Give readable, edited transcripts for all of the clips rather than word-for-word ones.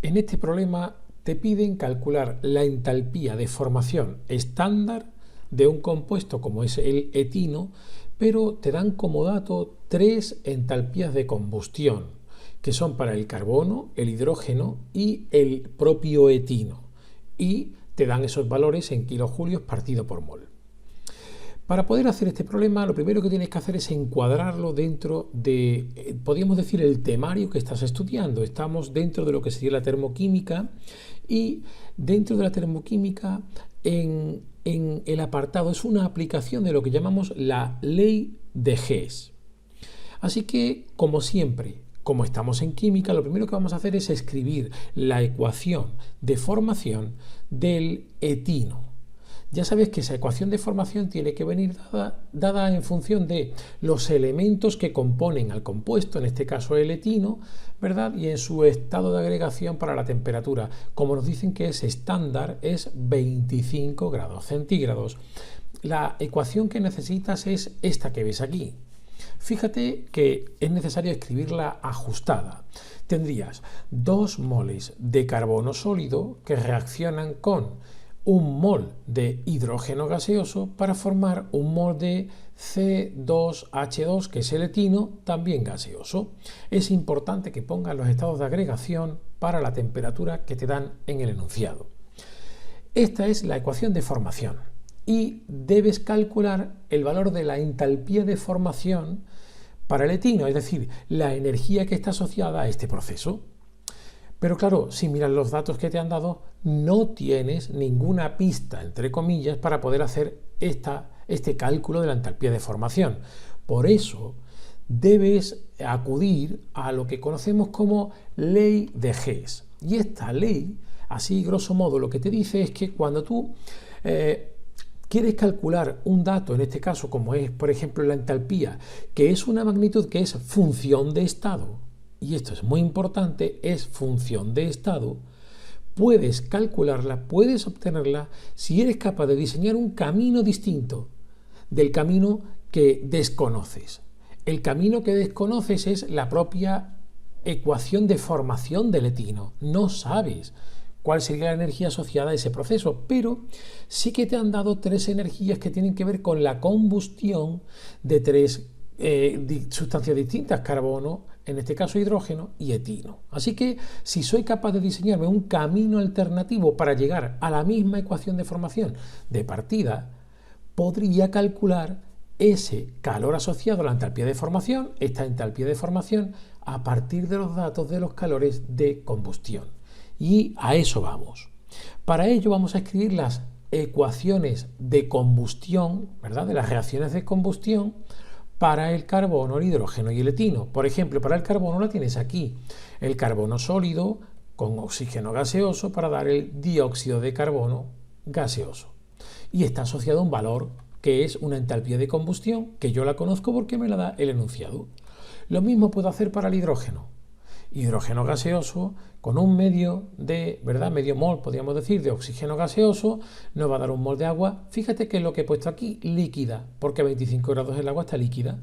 En este problema te piden calcular la entalpía de formación estándar de un compuesto como es el etino, pero te dan como dato tres entalpías de combustión, que son para el carbono, el hidrógeno y el propio etino. Y te dan esos valores en kilojulios partido por mol. Para poder hacer este problema, lo primero que tienes que hacer es encuadrarlo dentro de, podríamos decir, el temario que estás estudiando. Estamos dentro de lo que sería la termoquímica y dentro de la termoquímica en el apartado es una aplicación de lo que llamamos la ley de Hess. Así que, como siempre, como estamos en química, lo primero que vamos a hacer es escribir la ecuación de formación del etino. Ya sabes que esa ecuación de formación tiene que venir dada en función de los elementos que componen al compuesto, en este caso el etino, ¿verdad? Y en su estado de agregación para la temperatura. Como nos dicen que es estándar, es 25 grados centígrados. La ecuación que necesitas es esta que ves aquí. Fíjate que es necesario escribirla ajustada. Tendrías 2 moles de carbono sólido que reaccionan con un mol de hidrógeno gaseoso para formar un mol de C2H2, que es el etino, también gaseoso. Es importante que pongas los estados de agregación para la temperatura que te dan en el enunciado. Esta es la ecuación de formación y debes calcular el valor de la entalpía de formación para el etino, es decir, la energía que está asociada a este proceso. Pero claro, si miras los datos que te han dado, no tienes ninguna pista, entre comillas, para poder hacer este cálculo de la entalpía de formación. Por eso, debes acudir a lo que conocemos como ley de Hess. Y esta ley, así grosso modo, lo que te dice es que cuando tú quieres calcular un dato, en este caso, como es, por ejemplo, la entalpía, que es una magnitud que es función de estado, y esto es muy importante, es función de estado, puedes calcularla, puedes obtenerla si eres capaz de diseñar un camino distinto del camino que desconoces. El camino que desconoces es la propia ecuación de formación del etino. No sabes cuál sería la energía asociada a ese proceso, pero sí que te han dado tres energías que tienen que ver con la combustión de tres sustancias distintas, carbono, en este caso hidrógeno y etino. Así que si soy capaz de diseñarme un camino alternativo para llegar a la misma ecuación de formación de partida, podría calcular ese calor asociado a la entalpía de formación, esta entalpía de formación, a partir de los datos de los calores de combustión. Y a eso vamos. Para ello vamos a escribir las ecuaciones de combustión, ¿verdad? De las reacciones de combustión para el carbono, el hidrógeno y el etino. Por ejemplo, para el carbono la tienes aquí, el carbono sólido con oxígeno gaseoso para dar el dióxido de carbono gaseoso. Y está asociado a un valor que es una entalpía de combustión, que yo la conozco porque me la da el enunciado. Lo mismo puedo hacer para el hidrógeno. Hidrógeno gaseoso con un medio mol, podríamos decir, de oxígeno gaseoso, nos va a dar un mol de agua. Fíjate que lo que he puesto aquí, líquida, porque a 25 grados el agua está líquida.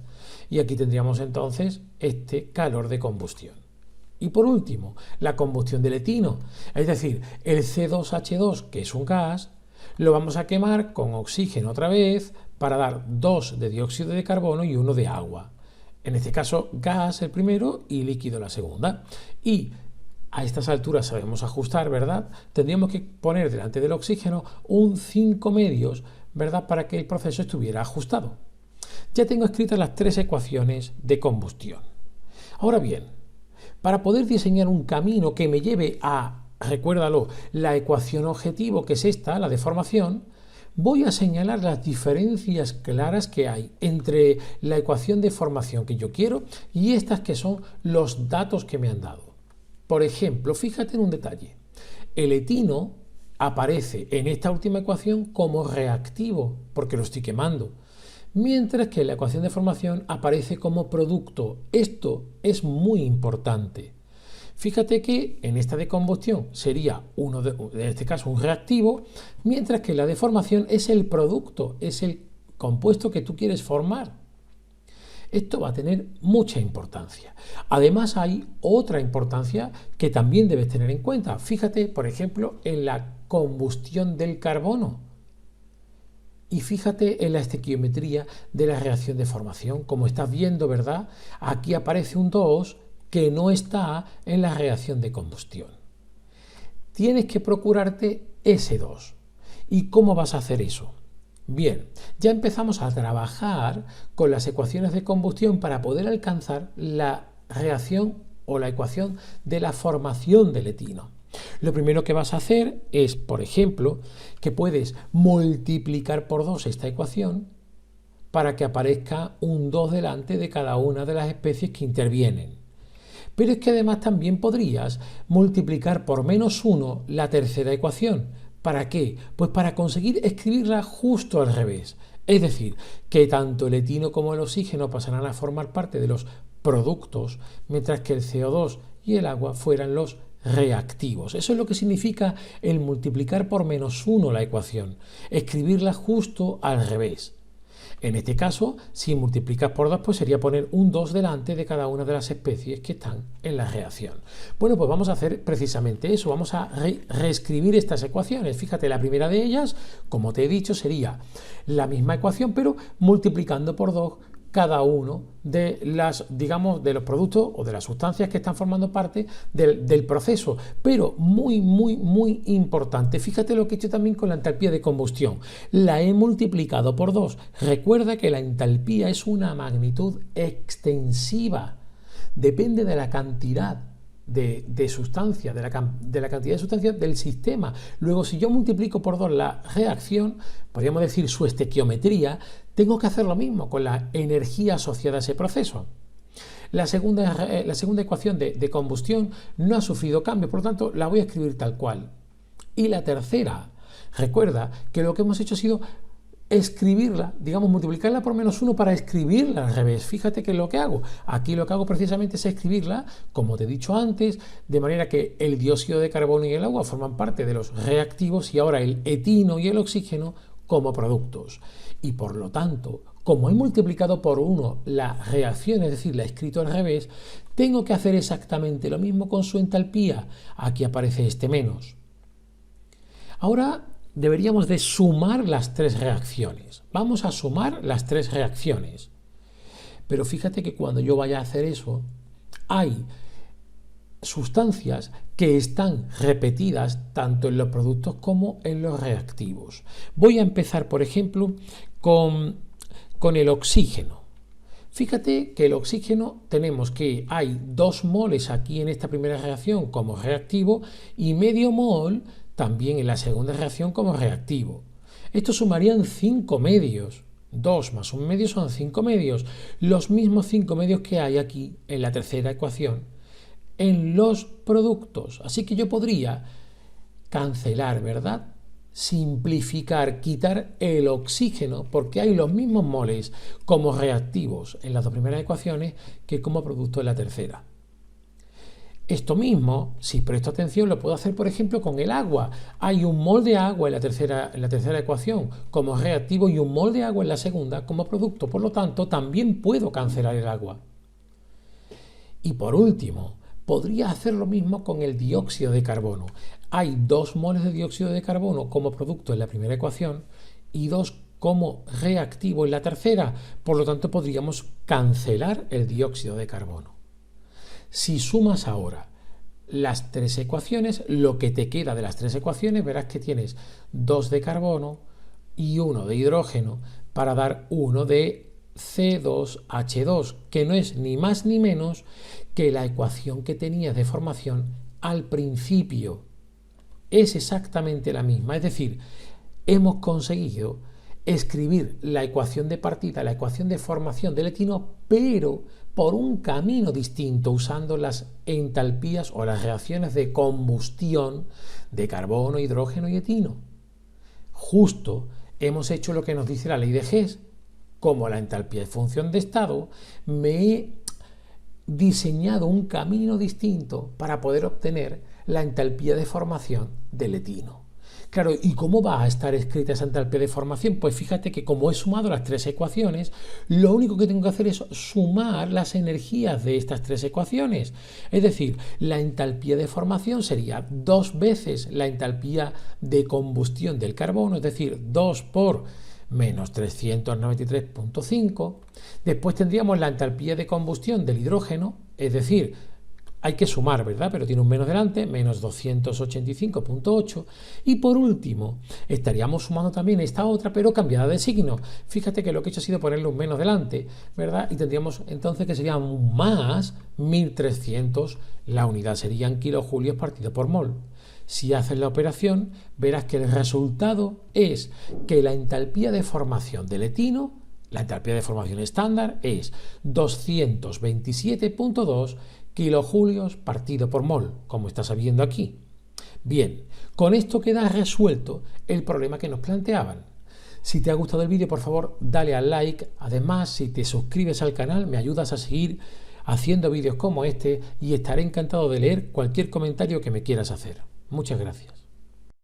Y aquí tendríamos entonces este calor de combustión. Y por último, la combustión del etino, es decir, el C2H2, que es un gas, lo vamos a quemar con oxígeno otra vez para dar 2 de dióxido de carbono y 1 de agua. En este caso, gas el primero y líquido la segunda. Y a estas alturas sabemos ajustar, ¿verdad? Tendríamos que poner delante del oxígeno un 5 medios, ¿verdad? Para que el proceso estuviera ajustado. Ya tengo escritas las tres ecuaciones de combustión. Ahora bien, para poder diseñar un camino que me lleve a, recuérdalo, la ecuación objetivo, que es esta, la de formación, voy a señalar las diferencias claras que hay entre la ecuación de formación que yo quiero y estas que son los datos que me han dado. Por ejemplo, fíjate en un detalle. El etino aparece en esta última ecuación como reactivo, porque lo estoy quemando, mientras que en la ecuación de formación aparece como producto. Esto es muy importante. Fíjate que en esta de combustión sería en este caso un reactivo, mientras que la de formación es el producto, es el compuesto que tú quieres formar. Esto va a tener mucha importancia. Además, hay otra importancia que también debes tener en cuenta. Fíjate, por ejemplo, en la combustión del carbono. Y fíjate en la estequiometría de la reacción de formación. Como estás viendo, ¿verdad? Aquí aparece un 2 que no está en la reacción de combustión. Tienes que procurarte ese 2. ¿Y cómo vas a hacer eso? Bien, ya empezamos a trabajar con las ecuaciones de combustión para poder alcanzar la reacción o la ecuación de la formación del etino. Lo primero que vas a hacer es, por ejemplo, que puedes multiplicar por 2 esta ecuación para que aparezca un 2 delante de cada una de las especies que intervienen. Pero es que además también podrías multiplicar por -1 la tercera ecuación. ¿Para qué? Pues para conseguir escribirla justo al revés. Es decir, que tanto el etino como el oxígeno pasarán a formar parte de los productos, mientras que el CO2 y el agua fueran los reactivos. Eso es lo que significa el multiplicar por -1 la ecuación, escribirla justo al revés. En este caso, si multiplicas por 2, pues sería poner un 2 delante de cada una de las especies que están en la reacción. Bueno, pues vamos a hacer precisamente eso, vamos a reescribir estas ecuaciones. Fíjate, la primera de ellas, como te he dicho, sería la misma ecuación, pero multiplicando por 2 cada uno de de los productos o de las sustancias que están formando parte del proceso. Pero muy importante, fíjate lo que he hecho también con la entalpía de combustión. La he multiplicado por 2. Recuerda que la entalpía es una magnitud extensiva. Depende de la cantidad de sustancia, de la cantidad de sustancia del sistema. Luego, si yo multiplico por 2 la reacción, podríamos decir su estequiometría, tengo que hacer lo mismo con la energía asociada a ese proceso. La segunda ecuación de combustión no ha sufrido cambios, por lo tanto la voy a escribir tal cual. Y la tercera, recuerda que lo que hemos hecho ha sido escribirla, digamos, multiplicarla por -1 para escribirla al revés. Fíjate que es lo que hago. Aquí lo que hago precisamente es escribirla, como te he dicho antes, de manera que el dióxido de carbono y el agua forman parte de los reactivos y ahora el etino y el oxígeno como productos. Y por lo tanto, como he multiplicado por 1 la reacción, es decir, la he escrito al revés, tengo que hacer exactamente lo mismo con su entalpía. Aquí aparece este menos. Ahora deberíamos de sumar las 3 reacciones. Vamos a sumar las 3 reacciones. Pero fíjate que cuando yo vaya a hacer eso, hay sustancias que están repetidas tanto en los productos como en los reactivos. Voy a empezar, por ejemplo, con el oxígeno. Fíjate que el oxígeno tenemos que hay 2 moles aquí en esta primera reacción como reactivo y medio mol también en la segunda reacción como reactivo. Esto sumarían 5 medios. 2 más 1 medio son 5 medios. Los mismos 5 medios que hay aquí en la tercera ecuación en los productos. Así que yo podría cancelar, ¿verdad? Simplificar, quitar el oxígeno, porque hay los mismos moles como reactivos en las 2 primeras ecuaciones que como producto en la tercera. Esto mismo, si presto atención, lo puedo hacer, por ejemplo, con el agua. Hay un mol de agua en la tercera ecuación como reactivo y un mol de agua en la segunda como producto. Por lo tanto, también puedo cancelar el agua. Y por último, podría hacer lo mismo con el dióxido de carbono. Hay 2 moles de dióxido de carbono como producto en la primera ecuación y 2 como reactivo en la tercera. Por lo tanto, podríamos cancelar el dióxido de carbono. Si sumas ahora las 3 ecuaciones, lo que te queda de las 3 ecuaciones, verás que tienes 2 de carbono y 1 de hidrógeno para dar 1 de C2H2, que no es ni más ni menos que la ecuación que tenías de formación al principio. Es exactamente la misma, es decir, hemos conseguido escribir la ecuación de partida, la ecuación de formación del etino, pero por un camino distinto, usando las entalpías o las reacciones de combustión de carbono, hidrógeno y etino. Justo hemos hecho lo que nos dice la ley de Hess. Como la entalpía es función de estado, me he diseñado un camino distinto para poder obtener la entalpía de formación del etino. Claro, ¿y cómo va a estar escrita esa entalpía de formación? Pues fíjate que como he sumado las tres ecuaciones, lo único que tengo que hacer es sumar las energías de estas tres ecuaciones. Es decir, la entalpía de formación sería 2 veces la entalpía de combustión del carbono, es decir, 2 por menos 393,5. Después tendríamos la entalpía de combustión del hidrógeno, es decir, hay que sumar, ¿verdad? Pero tiene un menos delante, menos 285,8. Y por último, estaríamos sumando también esta otra, pero cambiada de signo. Fíjate que lo que he hecho ha sido ponerle un menos delante, ¿verdad? Y tendríamos entonces que sería un más 1300. La unidad serían kilojulios partido por mol. Si haces la operación, verás que el resultado es que la entalpía de formación del etino, la entalpía de formación estándar, es 227,2 kilojulios partido por mol, como estás viendo aquí. Bien, con esto queda resuelto el problema que nos planteaban. Si te ha gustado el vídeo, por favor, dale al like. Además, si te suscribes al canal, me ayudas a seguir haciendo vídeos como este y estaré encantado de leer cualquier comentario que me quieras hacer. Muchas gracias.